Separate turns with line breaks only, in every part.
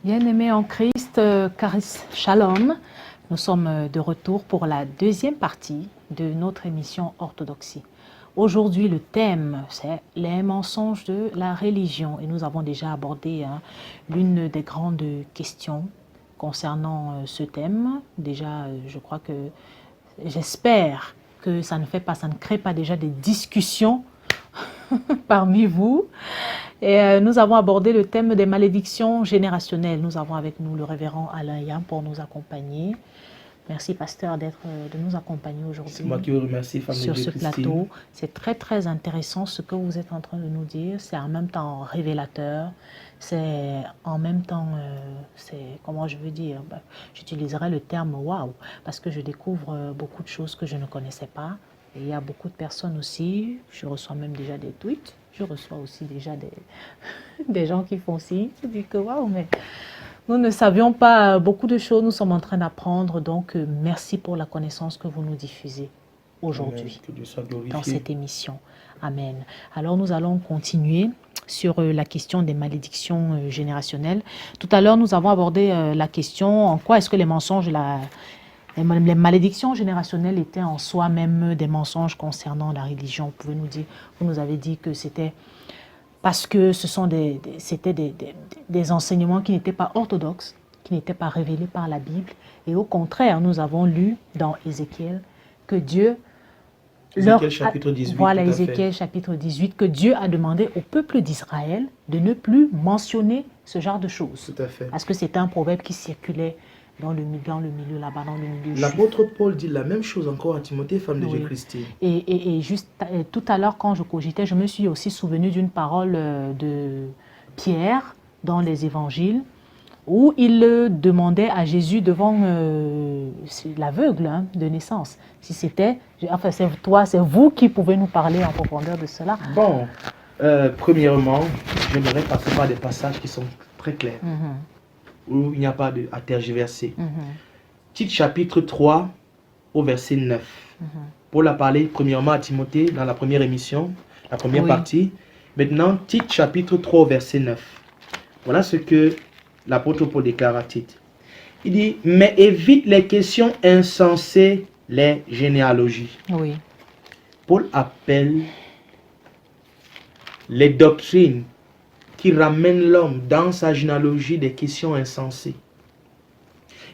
Bien-aimés en Christ, Charis Shalom, nous sommes de retour pour la deuxième partie de notre émission Orthodoxie. Aujourd'hui, le thème, c'est les mensonges de la religion. Et nous avons déjà abordé l'une des grandes questions concernant ce thème. Déjà, je crois que, j'espère que ça ne crée pas déjà des discussions parmi vous. Et nous avons abordé le thème des malédictions générationnelles. Nous avons avec nous le révérend Alain Yam pour nous accompagner. Merci, pasteur, de nous accompagner aujourd'hui.
C'est moi qui vous remercie, femme
sur
de Dieu,
ce
Christine.
plateau. C'est très, très intéressant ce que vous êtes en train de nous dire. C'est en même temps révélateur. C'est en même temps, comment je veux dire, j'utiliserai le terme waouh, parce que je découvre beaucoup de choses que je ne connaissais pas. Et il y a beaucoup de personnes aussi, je reçois même déjà des tweets, je reçois aussi déjà des gens qui font signe, je dis que waouh, mais nous ne savions pas beaucoup de choses, nous sommes en train d'apprendre, donc merci pour la connaissance que vous nous diffusez aujourd'hui dans cette émission. Amen. Alors nous allons continuer sur la question des malédictions générationnelles. Tout à l'heure, nous avons abordé la question en quoi est-ce que les mensonges, les malédictions générationnelles étaient en soi-même des mensonges concernant la religion. Vous nous avez dit que c'était parce que c'était des enseignements qui n'étaient pas orthodoxes, qui n'étaient pas révélés par la Bible. Et au contraire, nous avons lu dans Ézéchiel que Dieu...
Ézéchiel chapitre 18.
Voilà, Ézéchiel chapitre 18, que Dieu a demandé au peuple d'Israël de ne plus mentionner ce genre de choses.
Tout à fait.
Parce que c'était un proverbe qui circulait dans le milieu là-bas, dans le milieu juif.
L'apôtre Paul dit la même chose encore à Timothée, femme de Dieu, Christine.
Et juste tout à l'heure, quand je cogitais, je me suis aussi souvenu d'une parole de Pierre dans les évangiles, où il demandait à Jésus devant l'aveugle de naissance, si c'était, enfin c'est vous qui pouvez nous parler en profondeur de cela.
Bon, premièrement, j'aimerais passer par des passages qui sont très clairs, où il n'y a pas à tergiverser. Tite chapitre 3 au verset 9. Paul a parlé premièrement à Timothée dans la première émission, la première partie. Maintenant, Tite chapitre 3 au verset 9. Voilà ce que l'apôtre Paul déclare à Tite. Il dit, mais évite les questions insensées, les généalogies.
Oui.
Paul appelle les doctrines qui ramènent l'homme dans sa généalogie des questions insensées.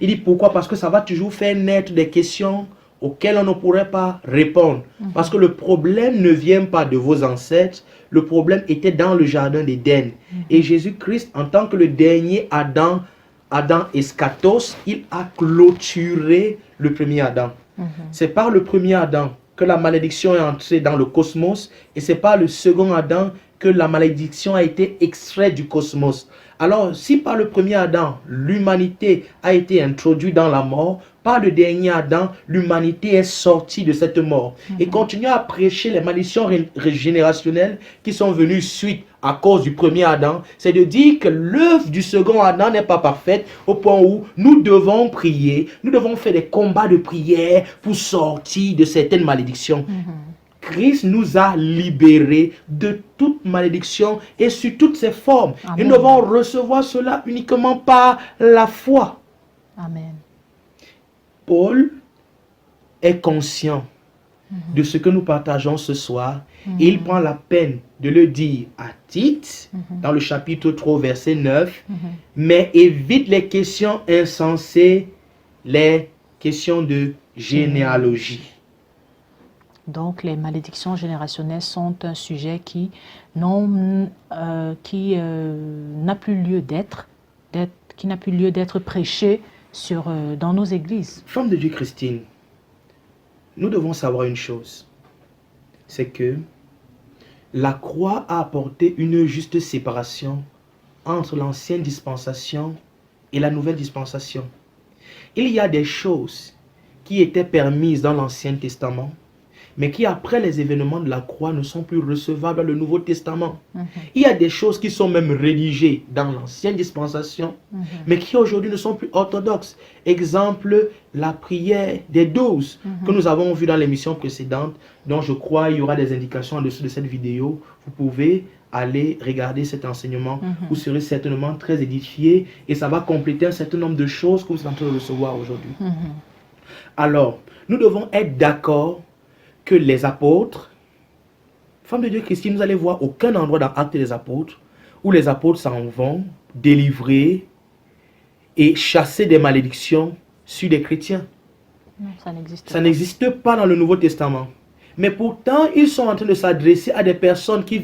Il dit pourquoi? Parce que ça va toujours faire naître des questions auxquelles on ne pourrait pas répondre. Parce que le problème ne vient pas de vos ancêtres, le problème était dans le jardin d'Éden. Et Jésus-Christ, en tant que le dernier Adam eschatos, il a clôturé le premier Adam. C'est par le premier Adam que la malédiction est entrée dans le cosmos, et c'est par le second Adam que la malédiction a été extraite du cosmos. Alors, si par le premier Adam, l'humanité a été introduite dans la mort, par le dernier Adam, l'humanité est sortie de cette mort. Et continuer à prêcher les malédictions générationnelles qui sont venues suite à cause du premier Adam, c'est de dire que l'œuvre du second Adam n'est pas parfaite au point où nous devons prier, nous devons faire des combats de prière pour sortir de certaines malédictions. Christ nous a libérés de toute malédiction et sous toutes ses formes. Amen. Et nous devons recevoir cela uniquement par la foi.
Amen.
Paul est conscient de ce que nous partageons ce soir. Et il prend la peine de le dire à Tite, dans le chapitre 3, verset 9. Mais évite les questions insensées, les questions de généalogie.
Donc, les malédictions générationnelles sont un sujet qui n'a plus lieu d'être prêché dans nos églises.
Femme de Dieu, Christine, nous devons savoir une chose, c'est que la croix a apporté une juste séparation entre l'ancienne dispensation et la nouvelle dispensation. Il y a des choses qui étaient permises dans l'Ancien Testament, mais qui après les événements de la croix ne sont plus recevables dans le Nouveau Testament. Il y a des choses qui sont même rédigées dans l'ancienne dispensation, mais qui aujourd'hui ne sont plus orthodoxes. Exemple, la prière des 12 que nous avons vu dans l'émission précédente, dont je crois il y aura des indications en dessous de cette vidéo. Vous pouvez aller regarder cet enseignement. Vous serez certainement très édifiés et ça va compléter un certain nombre de choses que vous êtes en train de recevoir aujourd'hui. Alors, nous devons être d'accord que les apôtres, femmes de Dieu Christine, vous allez voir aucun endroit dans Actes des Apôtres où les apôtres s'en vont délivrer et chasser des malédictions sur des chrétiens.
Non, ça n'existe pas.
Ça n'existe pas dans le Nouveau Testament. Mais pourtant, ils sont en train de s'adresser à des personnes qui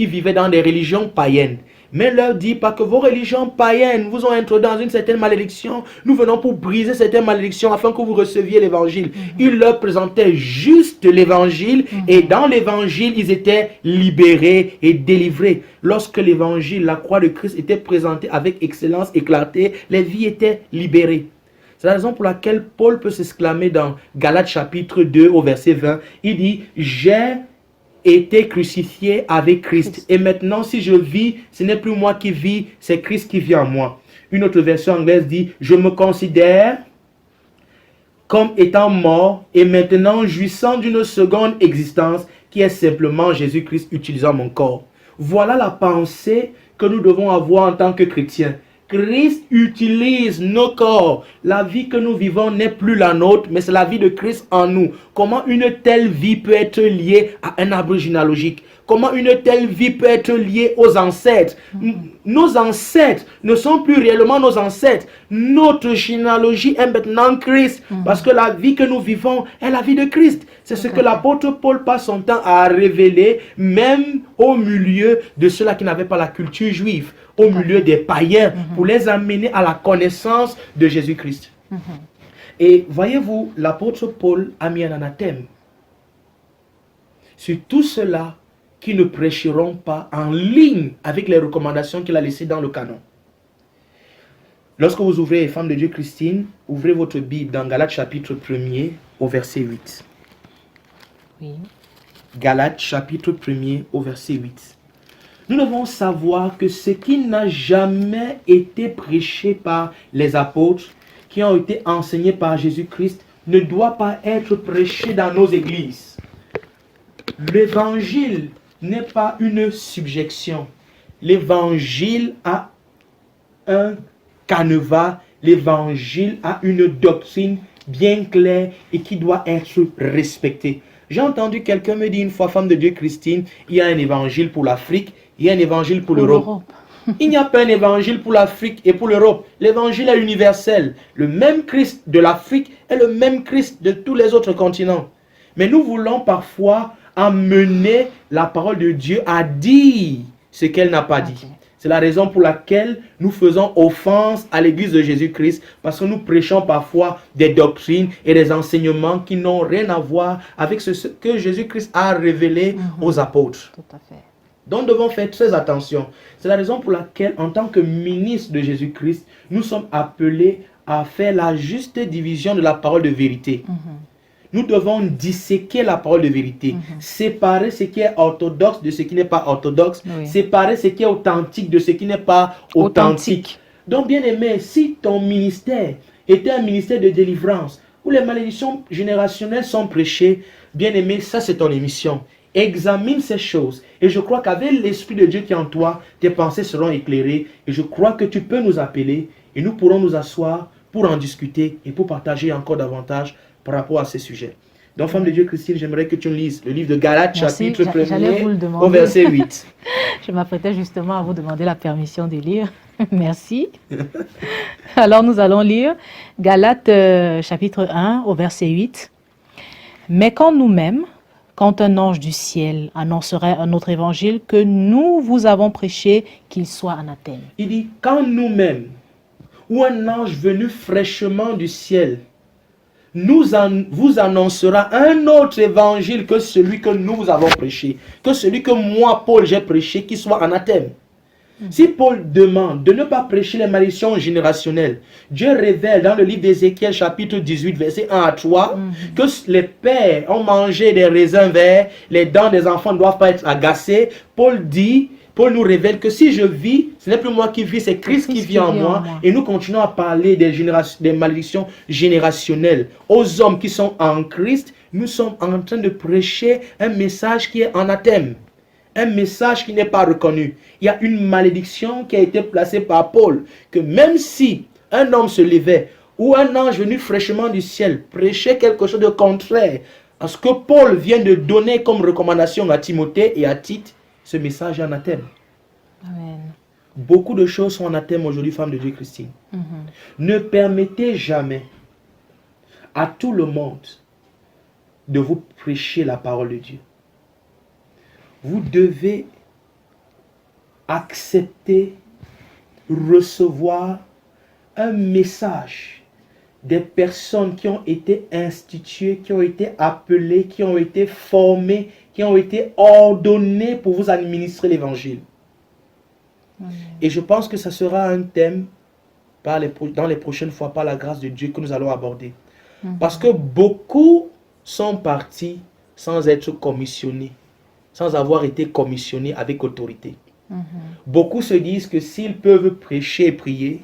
vivaient dans des religions païennes. Mais leur dit pas que vos religions païennes vous ont introduit dans une certaine malédiction. Nous venons pour briser certaines malédictions afin que vous receviez l'évangile. Ils leur présentaient juste l'évangile et dans l'évangile, ils étaient libérés et délivrés. Lorsque l'évangile, la croix de Christ était présentée avec excellence et clarté, les vies étaient libérées. C'est la raison pour laquelle Paul peut s'exclamer dans Galates chapitre 2 au verset 20. Il dit, j'ai été crucifié avec Christ. Et maintenant, si je vis, ce n'est plus moi qui vis, c'est Christ qui vit en moi. Une autre version anglaise dit, je me considère comme étant mort et maintenant jouissant d'une seconde existence qui est simplement Jésus-Christ utilisant mon corps. Voilà la pensée que nous devons avoir en tant que chrétiens. Christ utilise nos corps. La vie que nous vivons n'est plus la nôtre, mais c'est la vie de Christ en nous. Comment une telle vie peut être liée à un arbre généalogique? Comment une telle vie peut être liée aux ancêtres? Nos ancêtres ne sont plus réellement nos ancêtres. Notre généalogie est maintenant Christ. Parce que la vie que nous vivons est la vie de Christ. C'est ce que l'apôtre Paul passe son temps à révéler, même au milieu de ceux-là qui n'avaient pas la culture juive, au milieu des païens, pour les amener à la connaissance de Jésus-Christ. Et voyez-vous, l'apôtre Paul a mis un anathème sur tous ceux-là qui ne prêcheront pas en ligne avec les recommandations qu'il a laissées dans le canon. Lorsque vous ouvrez, femme de Dieu Christine, ouvrez votre Bible dans Galates chapitre 1er au verset 8.
Oui.
Galates chapitre 1er au verset 8. Nous devons savoir que ce qui n'a jamais été prêché par les apôtres, qui ont été enseignés par Jésus-Christ, ne doit pas être prêché dans nos églises. L'évangile n'est pas une subjection. L'évangile a un canevas. L'évangile a une doctrine bien claire et qui doit être respectée. J'ai entendu quelqu'un me dire une fois, femme de Dieu Christine, il y a un évangile pour l'Afrique, il y a un évangile pour l'Europe. Il n'y a pas un évangile pour l'Afrique et pour l'Europe. L'évangile est universel. Le même Christ de l'Afrique est le même Christ de tous les autres continents. Mais nous voulons parfois amener la parole de Dieu à dire ce qu'elle n'a pas dit. C'est la raison pour laquelle nous faisons offense à l'église de Jésus-Christ, parce que nous prêchons parfois des doctrines et des enseignements qui n'ont rien à voir avec ce que Jésus-Christ a révélé aux apôtres.
Tout à fait.
Donc nous devons faire très attention. C'est la raison pour laquelle, en tant que ministre de Jésus-Christ, nous sommes appelés à faire la juste division de la parole de vérité. Nous devons disséquer la parole de vérité, séparer ce qui est orthodoxe de ce qui n'est pas orthodoxe, séparer ce qui est authentique de ce qui n'est pas authentique. Donc, bien aimé, si ton ministère était un ministère de délivrance, où les malédictions générationnelles sont prêchées, bien aimé, ça c'est ton émission. Examine ces choses. Et je crois qu'avec l'Esprit de Dieu qui est en toi, tes pensées seront éclairées. Et je crois que tu peux nous appeler et nous pourrons nous asseoir pour en discuter et pour partager encore davantage par rapport à ces sujets. Donc, femme de Dieu Christine, j'aimerais que tu lises le livre de Galates, chapitre 1er, au verset 8.
Je m'apprêtais justement à vous demander la permission de lire. Merci. Alors, nous allons lire Galates, chapitre 1, au verset 8. Mais quand nous-mêmes, quand un ange du ciel annoncerait un autre évangile que nous vous avons prêché, qu'il soit anathème.
Il dit, quand nous-mêmes, ou un ange venu fraîchement du ciel, vous annoncera un autre évangile que celui que nous avons prêché, que celui que moi, Paul, j'ai prêché, qui soit anathème. Si Paul demande de ne pas prêcher les malédictions générationnelles, Dieu révèle dans le livre d'Ézéchiel chapitre 18 verset 1 à 3 que les pères ont mangé des raisins verts, les dents des enfants ne doivent pas être agacées. Paul nous révèle que si je vis, ce n'est plus moi qui vis, c'est Christ qui vit en moi. Et nous continuons à parler des malédictions générationnelles. Aux hommes qui sont en Christ, nous sommes en train de prêcher un message qui est anathème. Un message qui n'est pas reconnu. Il y a une malédiction qui a été placée par Paul, que même si un homme se levait ou un ange venu fraîchement du ciel prêchait quelque chose de contraire à ce que Paul vient de donner comme recommandation à Timothée et à Tite, ce message est anathème.
Amen.
Beaucoup de choses sont anathèmes aujourd'hui, femme de Dieu Christine. Ne permettez jamais à tout le monde de vous prêcher la parole de Dieu. Vous devez accepter, recevoir un message des personnes qui ont été instituées, qui ont été appelées, qui ont été formées, qui ont été ordonnées pour vous administrer l'évangile. Et je pense que ça sera un thème dans les prochaines fois, par la grâce de Dieu, que nous allons aborder. Parce que beaucoup sont partis sans être commissionnés, sans avoir été commissionnés avec autorité. Beaucoup se disent que s'ils peuvent prêcher et prier,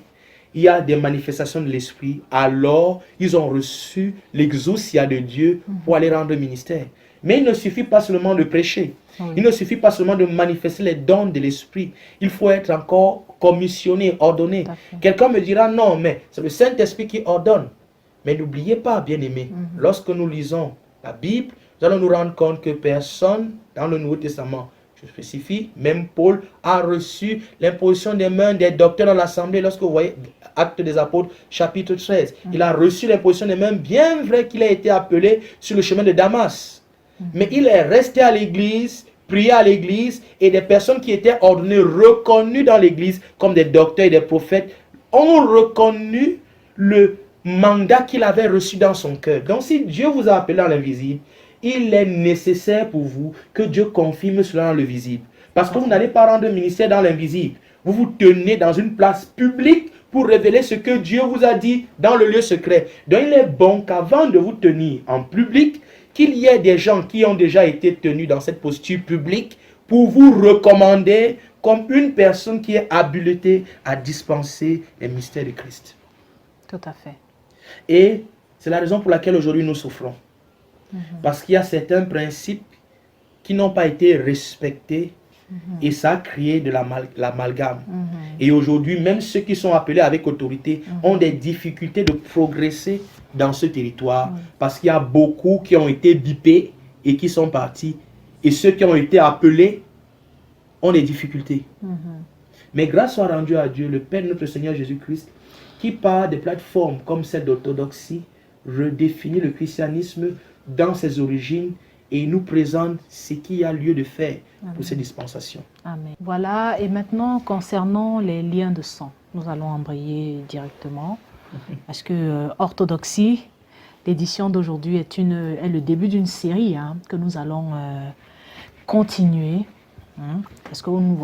il y a des manifestations de l'esprit, alors ils ont reçu l'exousia de Dieu pour aller rendre ministère. Mais il ne suffit pas seulement de prêcher. Il ne suffit pas seulement de manifester les dons de l'esprit. Il faut être encore commissionné, ordonné. Quelqu'un me dira non, mais c'est le Saint-Esprit qui ordonne. Mais n'oubliez pas, bien-aimés, lorsque nous lisons la Bible, nous allons nous rendre compte que personne dans le Nouveau Testament, je spécifie, même Paul a reçu l'imposition des mains des docteurs dans l'assemblée. Lorsque vous voyez Actes des Apôtres, chapitre 13, il a reçu l'imposition des mains, bien vrai qu'il a été appelé sur le chemin de Damas. Mais il est resté à l'église, prié à l'église, et des personnes qui étaient ordonnées, reconnues dans l'église comme des docteurs et des prophètes, ont reconnu le mandat qu'il avait reçu dans son cœur. Donc si Dieu vous a appelé dans l'invisible, il est nécessaire pour vous que Dieu confirme cela dans le visible. Parce que vous n'allez pas rendre ministère dans l'invisible. Vous vous tenez dans une place publique pour révéler ce que Dieu vous a dit dans le lieu secret. Donc il est bon qu'avant de vous tenir en public, qu'il y ait des gens qui ont déjà été tenus dans cette posture publique pour vous recommander comme une personne qui est habilitée à dispenser les mystères de Christ.
Tout à fait.
Et c'est la raison pour laquelle aujourd'hui nous souffrons. Parce qu'il y a certains principes qui n'ont pas été respectés et ça a créé de l'amalgame. Et aujourd'hui, même ceux qui sont appelés avec autorité ont des difficultés de progresser dans ce territoire parce qu'il y a beaucoup qui ont été bipés et qui sont partis. Et ceux qui ont été appelés ont des difficultés. Mais grâce soit rendue à Dieu, le Père de notre Seigneur Jésus-Christ, qui par des plateformes comme celle d'orthodoxie redéfinit le christianisme dans ses origines et nous présente ce qu'il y a lieu de faire pour ces dispensations.
Amen. Voilà, et maintenant concernant les liens de sang, nous allons embrayer directement parce que orthodoxie, l'édition d'aujourd'hui est le début d'une série que nous allons continuer. Parce que vous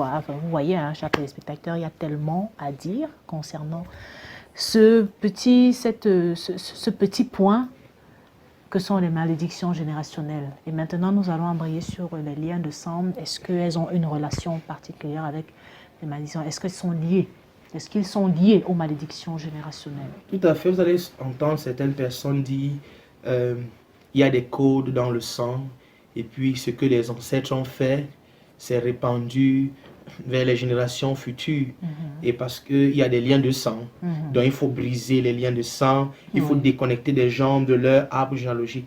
voyez, chers téléspectateurs, il y a tellement à dire concernant ce petit point que sont les malédictions générationnelles. Et maintenant, nous allons embrayer sur les liens de sang. Est-ce qu'elles ont une relation particulière avec les malédictions? Est-ce qu'elles sont liées? Est-ce qu'ils sont liés aux malédictions générationnelles?
Tout à fait. Vous allez entendre certaines personnes dire il y a des codes dans le sang et puis ce que les ancêtres ont fait, c'est répandu vers les générations futures. Et parce qu'il y a des liens de sang. Donc il faut briser les liens de sang. Il faut déconnecter des gens de leur arbre généalogique.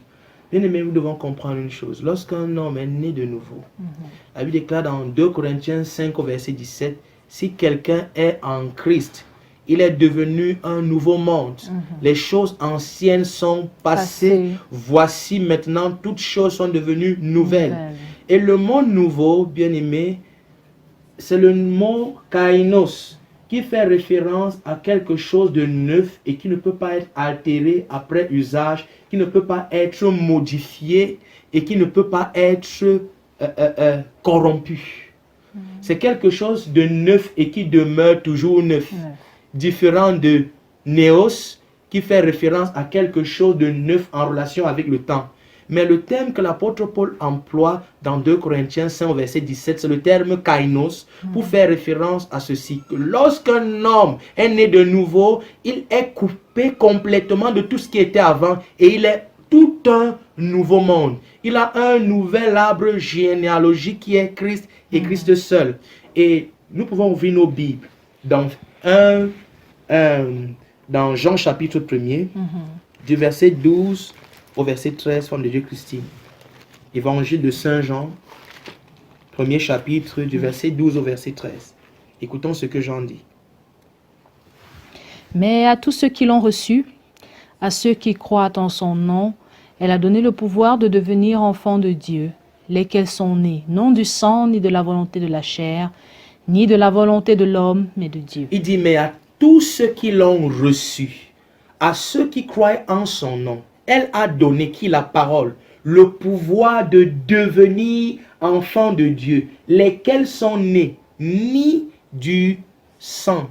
Bien aimé, nous devons comprendre une chose. Lorsqu'un homme est né de nouveau, la Bible déclare dans 2 Corinthiens 5 au verset 17, si quelqu'un est en Christ, il est devenu un nouveau monde. Les choses anciennes sont passées. Voici maintenant, toutes choses sont devenues nouvelles. Et le mot nouveau, bien aimé, c'est le mot kainos, qui fait référence à quelque chose de neuf et qui ne peut pas être altéré après usage, qui ne peut pas être modifié et qui ne peut pas être corrompu. C'est quelque chose de neuf et qui demeure toujours neuf. Différent de néos, qui fait référence à quelque chose de neuf en relation avec le temps. Mais le terme que l'apôtre Paul emploie dans 2 Corinthiens 5 au verset 17, c'est le terme kainos, pour faire référence à ceci. Que lorsqu'un homme est né de nouveau, il est coupé complètement de tout ce qui était avant et il est tout un nouveau monde. Il a un nouvel arbre généalogique qui est Christ et Christ seul. Et nous pouvons ouvrir nos Bibles dans dans Jean chapitre 1er, du verset 12 au verset 13, femme de Dieu Christine. Évangile de Saint Jean, premier chapitre, du verset 12 au verset 13. Écoutons ce que Jean dit.
Mais à tous ceux qui l'ont reçu, à ceux qui croient en son nom, elle a donné le pouvoir de devenir enfants de Dieu, lesquels sont nés, non du sang, ni de la volonté de la chair, ni de la volonté de l'homme, mais de Dieu.
Il dit, mais à tous ceux qui l'ont reçu, à ceux qui croient en son nom, elle a donné, qui la parole, le pouvoir de devenir enfants de Dieu, lesquels sont nés ni du sang,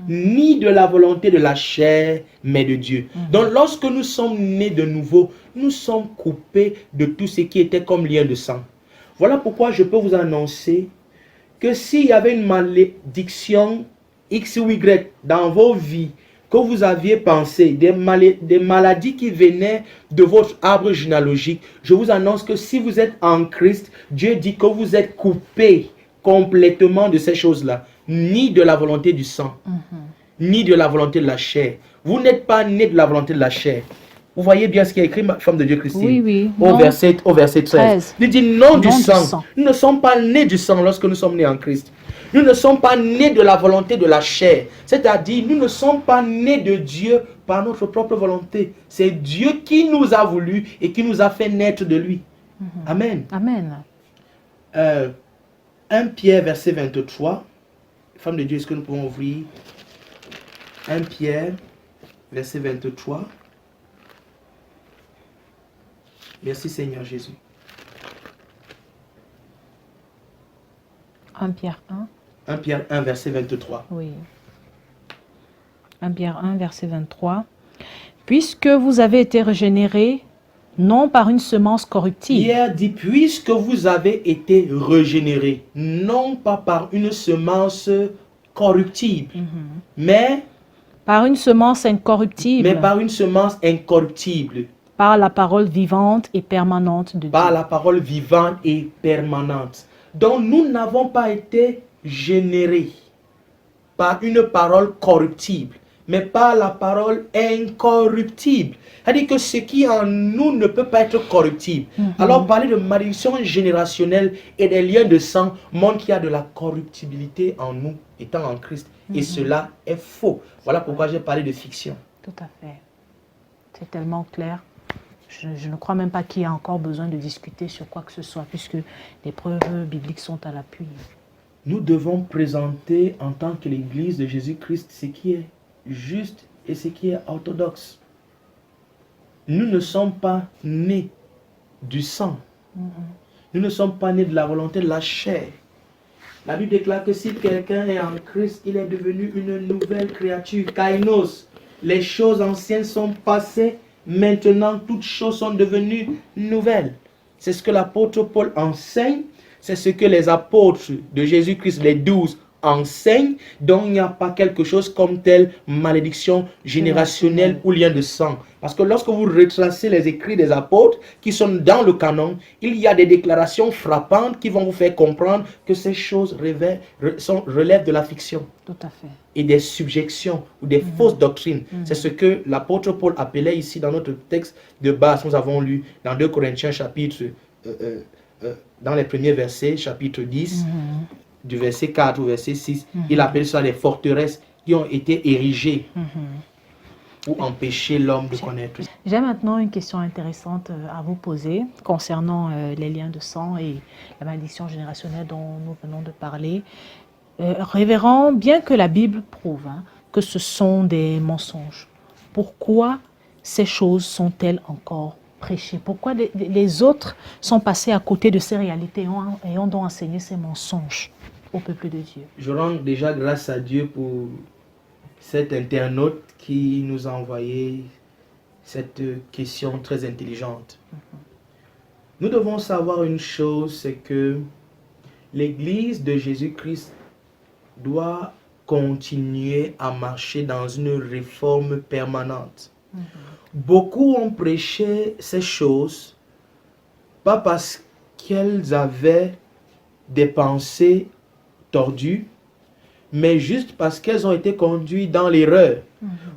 ni de la volonté de la chair, mais de Dieu. Donc lorsque nous sommes nés de nouveau, nous sommes coupés de tout ce qui était comme lien de sang. Voilà pourquoi je peux vous annoncer que s'il y avait une malédiction X ou Y dans vos vies, que vous aviez pensé, des maladies qui venaient de votre arbre généalogique, je vous annonce que si vous êtes en Christ, Dieu dit que vous êtes coupés complètement de ces choses-là, ni de la volonté du sang, ni de la volonté de la chair. Vous n'êtes pas né de la volonté de la chair. Vous voyez bien ce qui est écrit, femme de Dieu Christine,
Oui, oui.
au verset 13. Il dit non du sang. Nous ne sommes pas nés du sang lorsque nous sommes nés en Christ. Nous ne sommes pas nés de la volonté de la chair. C'est-à-dire, nous ne sommes pas nés de Dieu par notre propre volonté. C'est Dieu qui nous a voulu et qui nous a fait naître de lui. Amen.
Amen.
1 Pierre, verset 23. Femme de Dieu, est-ce que nous pouvons ouvrir 1 Pierre, verset 23. Merci Seigneur Jésus.
1 Pierre 1.
1 Pierre 1, verset 23.
Oui. 1 Pierre 1, verset 23. Puisque vous avez été régénérés, non par une semence corruptible.
Pierre dit, puisque vous avez été régénérés, non pas par une semence corruptible, mais
par une semence incorruptible.
par une semence incorruptible.
Par la parole vivante et permanente de Dieu.
Par la parole vivante et permanente. Donc nous n'avons pas été générés par une parole corruptible, mais par la parole incorruptible. C'est-à-dire que ce qui en nous ne peut pas être corruptible. Alors parler de malédiction générationnelle et des liens de sang montre qu'il y a de la corruptibilité en nous, étant en Christ. Et cela est faux. Voilà pourquoi j'ai parlé de fiction.
Tout à fait. C'est tellement clair. Je ne crois même pas qu'il y a encore besoin de discuter sur quoi que ce soit, puisque les preuves bibliques sont à l'appui.
Nous devons présenter en tant que l'Église de Jésus-Christ ce qui est juste et ce qui est orthodoxe. Nous ne sommes pas nés du sang. Nous ne sommes pas nés de la volonté de la chair. La Bible déclare que si quelqu'un est en Christ, il est devenu une nouvelle créature. Kainos, les choses anciennes sont passées. Maintenant, toutes choses sont devenues nouvelles. C'est ce que l'apôtre Paul enseigne. C'est ce que les apôtres de Jésus-Christ, les 12, enseignent. Donc, il n'y a pas quelque chose comme telle malédiction générationnelle ou lien de sang. Parce que lorsque vous retracez les écrits des apôtres qui sont dans le canon, il y a des déclarations frappantes qui vont vous faire comprendre que ces choses relèvent de la fiction.
Tout à fait.
Et des subjections ou des fausses doctrines. C'est ce que l'apôtre Paul appelait ici dans notre texte de base. Nous avons lu dans 2 Corinthiens chapitre, dans les premiers versets, chapitre 10, du verset 4 au verset 6. Il appelle ça les forteresses qui ont été érigées pour empêcher l'homme de connaître.
J'ai maintenant une question intéressante à vous poser concernant les liens de sang et la malédiction générationnelle dont nous venons de parler. Révérend, bien que la Bible prouve que ce sont des mensonges, pourquoi ces choses sont-elles encore prêchées? Pourquoi les autres sont passés à côté de ces réalités et ont donc enseigné ces mensonges? au peuple de Dieu.
Je rends déjà grâce à Dieu pour cet internaute qui nous a envoyé cette question très intelligente. Nous devons savoir une chose, c'est que l'Église de Jésus-Christ doit continuer à marcher dans une réforme permanente. Beaucoup ont prêché ces choses, pas parce qu'elles avaient des pensées tordues, mais juste parce qu'elles ont été conduites dans l'erreur.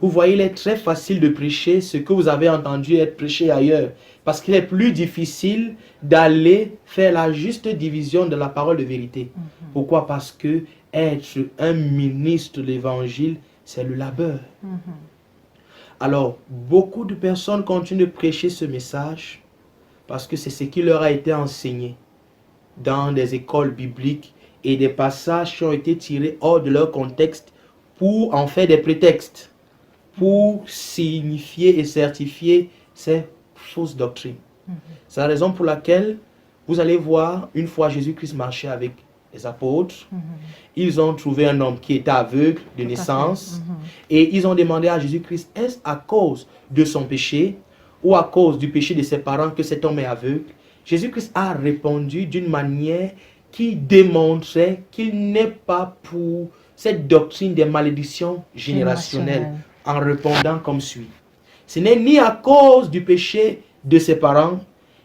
Vous voyez, il est très facile de prêcher ce que vous avez entendu être prêché ailleurs, parce qu'il est plus difficile d'aller faire la juste division de la parole de vérité. Pourquoi? Parce que être un ministre de l'évangile, c'est le labeur. Alors, beaucoup de personnes continuent de prêcher ce message parce que c'est ce qui leur a été enseigné dans des écoles bibliques et des passages qui ont été tirés hors de leur contexte pour en faire des prétextes, pour signifier et certifier ces fausses doctrines. C'est la raison pour laquelle vous allez voir, une fois Jésus-Christ marchait avec les apôtres, ils ont trouvé un homme qui était aveugle de naissance et ils ont demandé à Jésus-Christ, est-ce à cause de son péché ou à cause du péché de ses parents que cet homme est aveugle? Jésus-Christ a répondu d'une manière qui démontrait qu'il n'est pas pour cette doctrine des malédictions générationnelles, en répondant comme suit. Ce n'est ni à cause du péché de ses parents,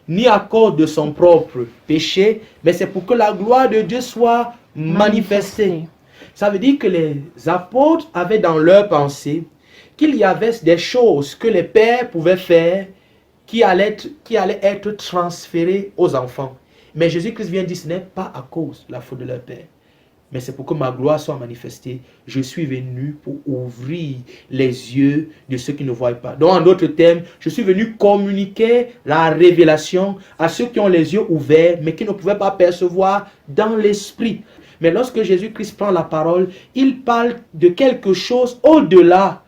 ni à cause de son propre péché, mais c'est pour que la gloire de Dieu soit manifestée. Ça veut dire que les apôtres avaient dans leur pensée qu'il y avait des choses que les pères pouvaient faire qui allaient être transférées aux enfants. Mais Jésus-Christ vient dire, ce n'est pas à cause de la faute de leur père, mais c'est pour que ma gloire soit manifestée. Je suis venu pour ouvrir les yeux de ceux qui ne voient pas. Donc, en d'autres termes, je suis venu communiquer la révélation à ceux qui ont les yeux ouverts, mais qui ne pouvaient pas percevoir dans l'esprit. Mais lorsque Jésus-Christ prend la parole, il parle de quelque chose au-delà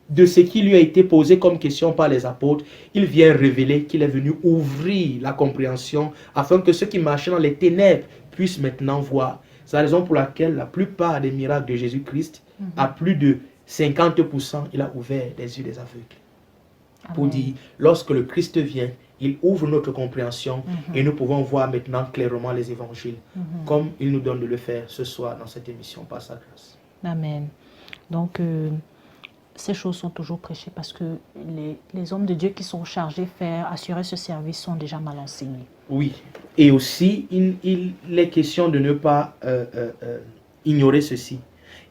de ce qui lui a été posé comme question par les apôtres. Il vient révéler qu'il est venu ouvrir la compréhension afin que ceux qui marchaient dans les ténèbres puissent maintenant voir. C'est la raison pour laquelle la plupart des miracles de Jésus-Christ, à plus de 50%, il a ouvert les yeux des aveugles. Pour dire, lorsque le Christ vient, il ouvre notre compréhension et nous pouvons voir maintenant clairement les évangiles, comme il nous donne de le faire ce soir dans cette émission par sa grâce.
Amen. Donc, ces choses sont toujours prêchées parce que les hommes de Dieu qui sont chargés de faire assurer ce service sont déjà mal enseignés.
Oui, et aussi, il est question de ne pas ignorer ceci.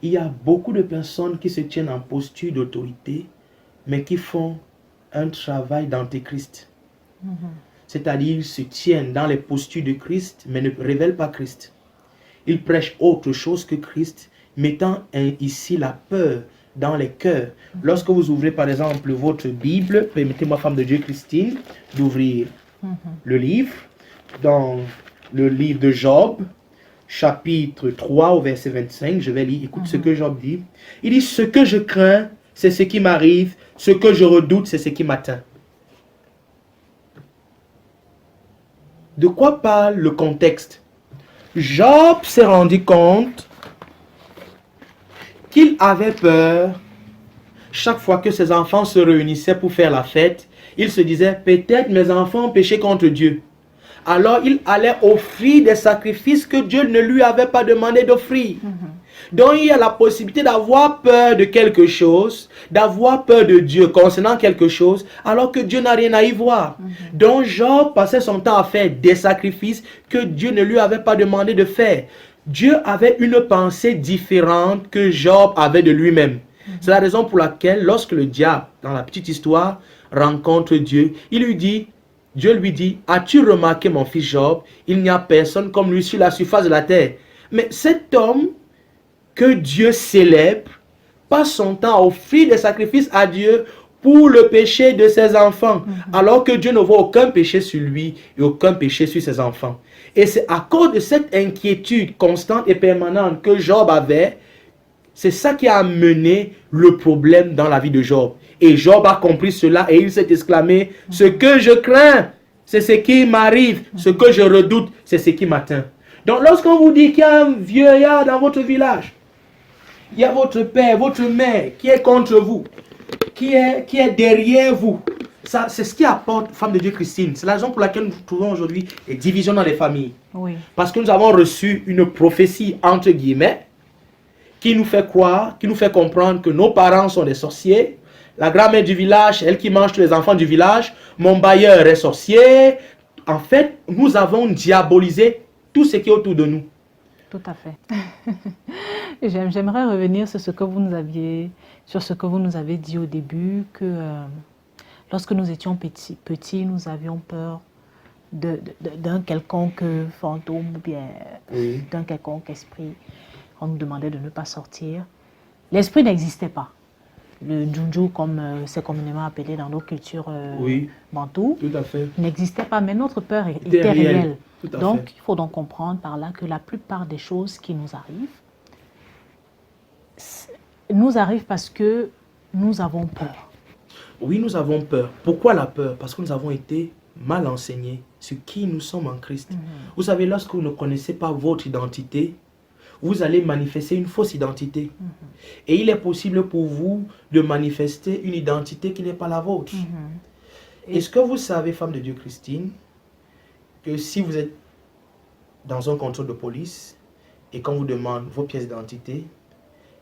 Il y a beaucoup de personnes qui se tiennent en posture d'autorité, mais qui font un travail d'antéchrist. C'est-à-dire, ils se tiennent dans les postures de Christ, mais ne révèlent pas Christ. Ils prêchent autre chose que Christ, mettant ici la peur dans les cœurs. Lorsque vous ouvrez par exemple votre Bible, permettez-moi, femme de Dieu Christine, d'ouvrir le livre, dans le livre de Job, chapitre 3 au verset 25, je vais lire, écoute ce que Job dit. Il dit, ce que je crains, c'est ce qui m'arrive, ce que je redoute, c'est ce qui m'atteint. De quoi parle le contexte? Job s'est rendu compte qu'il avait peur chaque fois que ses enfants se réunissaient pour faire la fête. Il se disait, peut-être mes enfants ont péché contre Dieu. Alors il allait offrir des sacrifices que Dieu ne lui avait pas demandé d'offrir. Donc il y a la possibilité d'avoir peur de quelque chose, d'avoir peur de Dieu concernant quelque chose, alors que Dieu n'a rien à y voir. Donc Job passait son temps à faire des sacrifices que Dieu ne lui avait pas demandé de faire. Dieu avait une pensée différente que Job avait de lui-même. C'est la raison pour laquelle lorsque le diable, dans la petite histoire, rencontre Dieu, Dieu lui dit, as-tu remarqué mon fils Job? Il n'y a personne comme lui sur la surface de la terre. Mais cet homme que Dieu célèbre passe son temps à offrir des sacrifices à Dieu pour le péché de ses enfants, alors que Dieu ne voit aucun péché sur lui et aucun péché sur ses enfants. Et c'est à cause de cette inquiétude constante et permanente que Job avait, c'est ça qui a amené le problème dans la vie de Job. Et Job a compris cela et il s'est exclamé, ce que je crains, c'est ce qui m'arrive, ce que je redoute, c'est ce qui m'atteint. Donc lorsqu'on vous dit qu'il y a un vieillard dans votre village, il y a votre père, votre mère qui est contre vous, qui est derrière vous. Ça, c'est ce qui apporte Femme de Dieu Christine. C'est la raison pour laquelle nous trouvons aujourd'hui des divisions dans les familles.
Oui.
Parce que nous avons reçu une prophétie, entre guillemets, qui nous fait croire, qui nous fait comprendre que nos parents sont des sorciers. La grand-mère du village, elle qui mange tous les enfants du village. Mon bailleur est sorcier. En fait, nous avons diabolisé tout ce qui est autour de nous.
Tout à fait. J'aimerais revenir sur ce que vous nous avez dit au début, que lorsque nous étions petits, nous avions peur d'un quelconque fantôme ou bien d'un quelconque esprit. On nous demandait de ne pas sortir. L'esprit n'existait pas. Le Djunju, comme c'est communément appelé dans nos cultures bantoues, n'existait pas, mais notre peur était réelle. Donc, il faut donc comprendre par là que la plupart des choses qui nous arrivent parce que nous avons peur.
Oui, nous avons peur. Pourquoi la peur? Parce que nous avons été mal enseignés sur qui nous sommes en Christ. Vous savez, lorsque vous ne connaissez pas votre identité, vous allez manifester une fausse identité. Et il est possible pour vous de manifester une identité qui n'est pas la vôtre. Est-ce que vous savez, Femme de Dieu Christine, que si vous êtes dans un contrôle de police et qu'on vous demande vos pièces d'identité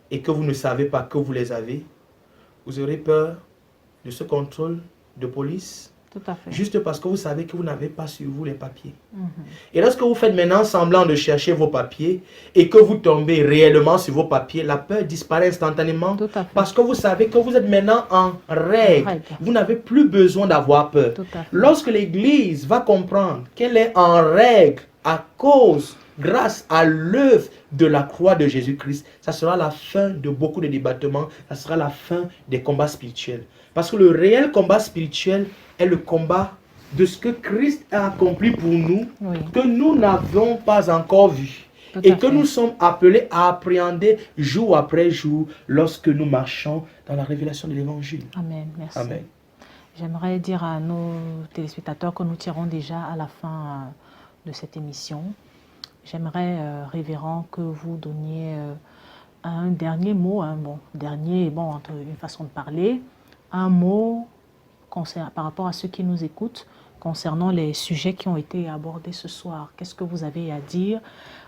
et que vous ne savez pas que vous les avez, vous aurez peur de ce contrôle de police?
Tout à fait.
Juste parce que vous savez que vous n'avez pas sur vous les papiers. Et lorsque vous faites maintenant semblant de chercher vos papiers et que vous tombez réellement sur vos papiers, la peur disparaît instantanément parce que vous savez que vous êtes maintenant en règle. Vous n'avez plus besoin d'avoir peur. Lorsque l'Église va comprendre qu'elle est en règle à cause, grâce à l'œuvre de la croix de Jésus-Christ, ça sera la fin de beaucoup de débattements, ça sera la fin des combats spirituels. Parce que le réel combat spirituel est le combat de ce que Christ a accompli pour nous, que nous n'avons pas encore vu. Et que nous sommes appelés à appréhender jour après jour lorsque nous marchons dans la révélation de l'Évangile.
Amen. Merci.
Amen.
J'aimerais dire à nos téléspectateurs que nous tirons déjà à la fin de cette émission. J'aimerais, révérend, que vous donniez un dernier mot, entre une façon de parler, un mot par rapport à ceux qui nous écoutent, concernant les sujets qui ont été abordés ce soir. Qu'est-ce que vous avez à dire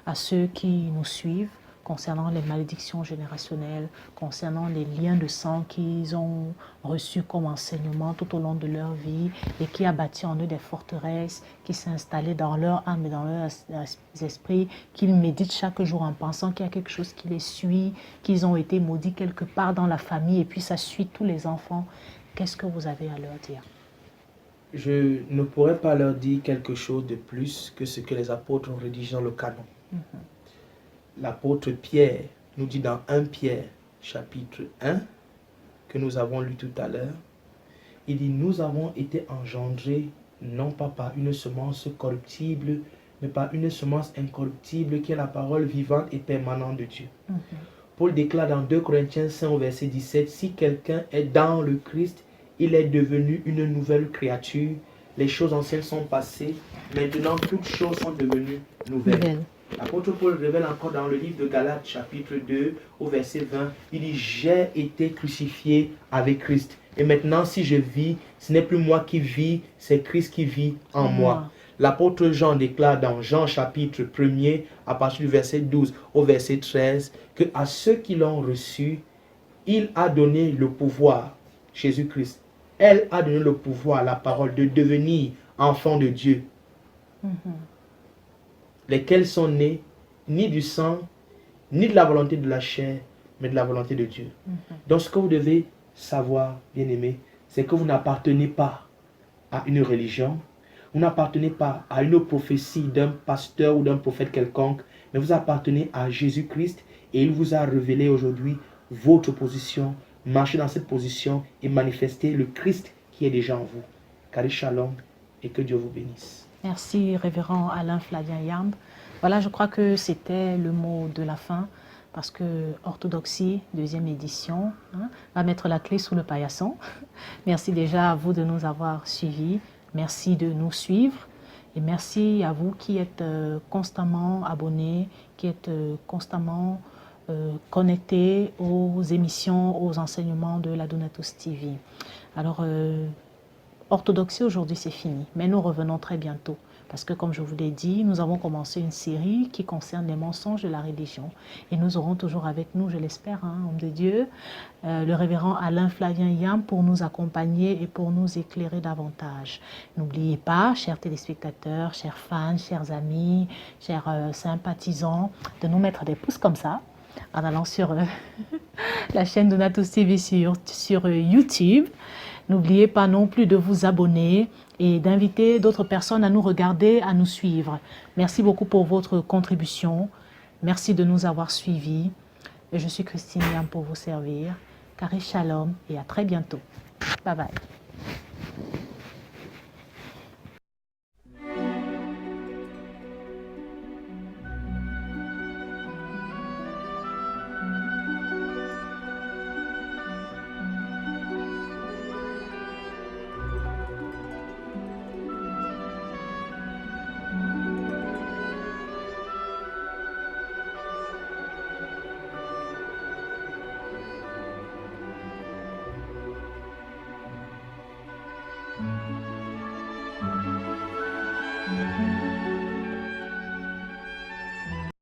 à ceux qui nous suivent concernant les malédictions générationnelles, concernant les liens de sang qu'ils ont reçus comme enseignement tout au long de leur vie et qui a bâti en eux des forteresses, qui s'est installé dans leur âme et dans leurs esprits, qu'ils méditent chaque jour en pensant qu'il y a quelque chose qui les suit, qu'ils ont été maudits quelque part dans la famille et puis ça suit tous les enfants. Qu'est-ce que vous avez à leur dire?
Je ne pourrais pas leur dire quelque chose de plus que ce que les apôtres ont rédigé dans le canon. L'apôtre Pierre nous dit dans 1 Pierre chapitre 1, que nous avons lu tout à l'heure, il dit, nous avons été engendrés non pas par une semence corruptible, mais par une semence incorruptible qui est la parole vivante et permanente de Dieu. Paul déclare dans 2 Corinthiens 5 au verset 17, si quelqu'un est dans le Christ, il est devenu une nouvelle créature. Les choses anciennes sont passées. Maintenant, toutes choses sont devenues nouvelles. L'apôtre Paul révèle encore dans le livre de Galates, chapitre 2, au verset 20, il dit, j'ai été crucifié avec Christ. Et maintenant, si je vis, ce n'est plus moi qui vis, c'est Christ qui vit en moi. L'apôtre Jean déclare dans Jean chapitre 1er, à partir du verset 12 au verset 13, que à ceux qui l'ont reçu, il a donné le pouvoir, Jésus-Christ. Elle a donné le pouvoir, la parole, de devenir enfants de Dieu. Lesquels sont nés ni du sang, ni de la volonté de la chair, mais de la volonté de Dieu. Donc ce que vous devez savoir, bien-aimés, c'est que vous n'appartenez pas à une religion, vous n'appartenez pas à une prophétie d'un pasteur ou d'un prophète quelconque, mais vous appartenez à Jésus-Christ et il vous a révélé aujourd'hui votre position. Marchez dans cette position et manifestez le Christ qui est déjà en vous. Kari Shalom et que Dieu vous bénisse.
Merci, révérend Alain Flavien Yamb. Voilà, je crois que c'était le mot de la fin, parce que Orthodoxie, 2e édition, va mettre la clé sous le paillasson. Merci déjà à vous de nous avoir suivis. Merci de nous suivre. Et merci à vous qui êtes constamment abonnés, qui êtes constamment connectés aux émissions, aux enseignements de la Donatus TV. Alors, orthodoxie aujourd'hui c'est fini, mais nous revenons très bientôt. Parce que comme je vous l'ai dit, nous avons commencé une série qui concerne les mensonges de la religion. Et nous aurons toujours avec nous, je l'espère, homme de Dieu, le révérend Alain Flavien Yam pour nous accompagner et pour nous éclairer davantage. N'oubliez pas, chers téléspectateurs, chers fans, chers amis, chers sympathisants, de nous mettre des pouces comme ça en allant sur la chaîne Donatus TV sur YouTube. N'oubliez pas non plus de vous abonner et d'inviter d'autres personnes à nous regarder, à nous suivre. Merci beaucoup pour votre contribution. Merci de nous avoir suivis. Et je suis Christine Yam pour vous servir. Carré Shalom et à très bientôt. Bye bye.